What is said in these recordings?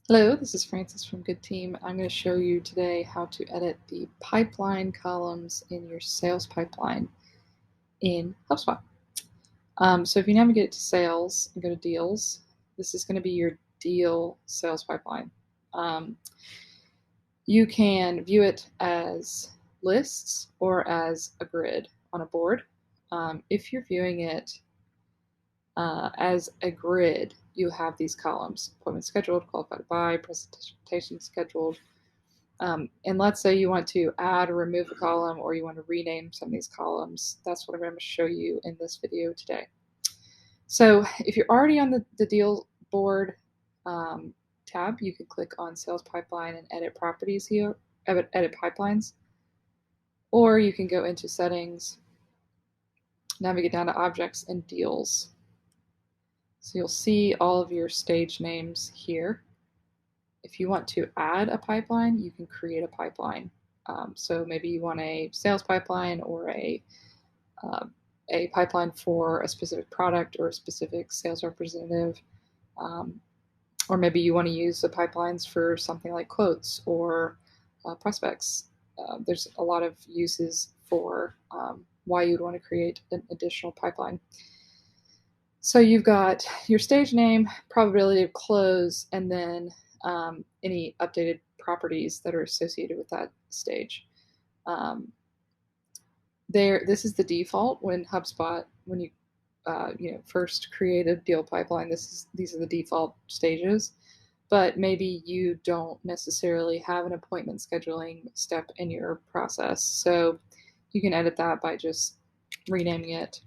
Hello, this is Francis from Good Team. I'm going to show you today how to edit the pipeline columns in your sales pipeline in HubSpot. So if you navigate to sales and go to deals, this is going to be your deal sales pipeline. You can view it as lists or as a grid on a board. If you're viewing it as a grid, you have these columns: appointment scheduled, qualified to buy, presentation scheduled. And let's say you want to add or remove a column, or you want to rename some of these columns. That's what I'm going to show you in this video today. So if you're already on the deal board tab, you can click on sales pipeline and edit properties here, edit pipelines. Or you can go into settings, navigate down to objects and deals. So you'll see all of your stage names here. If you want to add a pipeline, you can create a pipeline. So maybe you want a sales pipeline or a pipeline for a specific product or a specific sales representative. Or maybe you want to use the pipelines for something like quotes or prospects. There's a lot of uses for why you'd want to create an additional pipeline. So you've got your stage name, probability of close, and then any updated properties that are associated with that stage. This is the default when HubSpot, when you first create a deal pipeline. These are the default stages, but maybe you don't necessarily have an appointment scheduling step in your process, so you can edit that by just renaming it.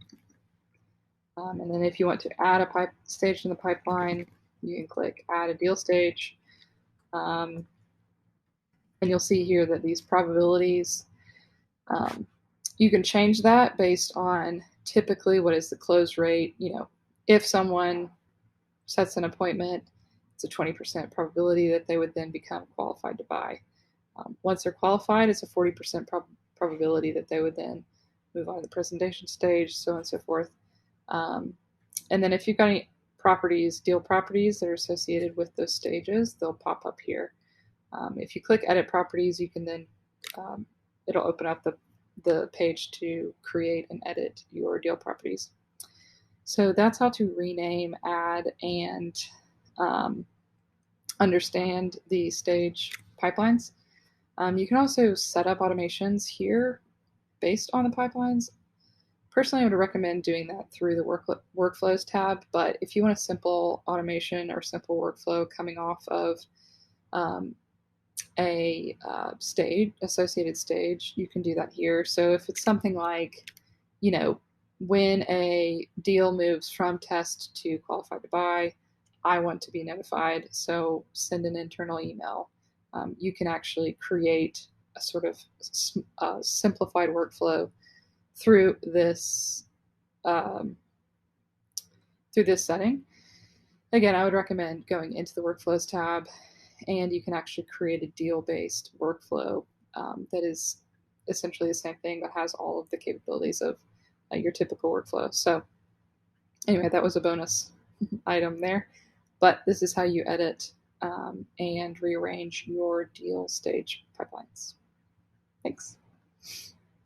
And then if you want to add a stage in the pipeline, you can click Add a Deal Stage. And you'll see here that these probabilities, you can change that based on typically what is the close rate. If someone sets an appointment, it's a 20% probability that they would then become qualified to buy. Once they're qualified, it's a 40% probability that they would then move on to the presentation stage, so on and so forth. And then if you've got any deal properties that are associated with those stages, they'll pop up here. If you click Edit Properties, you can then, it'll open up the page to create and edit your deal properties. So that's how to rename, add, and understand the stage pipelines. You can also set up automations here based on the pipelines. Personally, I would recommend doing that through the Workflows tab, but if you want a simple automation or simple workflow coming off of a associated stage, you can do that here. So if it's something like, when a deal moves from test to qualified to buy, I want to be notified, so send an internal email. You can actually create a sort of simplified workflow through this setting. Again, I would recommend going into the Workflows tab, and you can actually create a deal-based workflow that is essentially the same thing, but has all of the capabilities of your typical workflow. So anyway, that was a bonus item there, but this is how you edit and rearrange your deal stage pipelines. Thanks.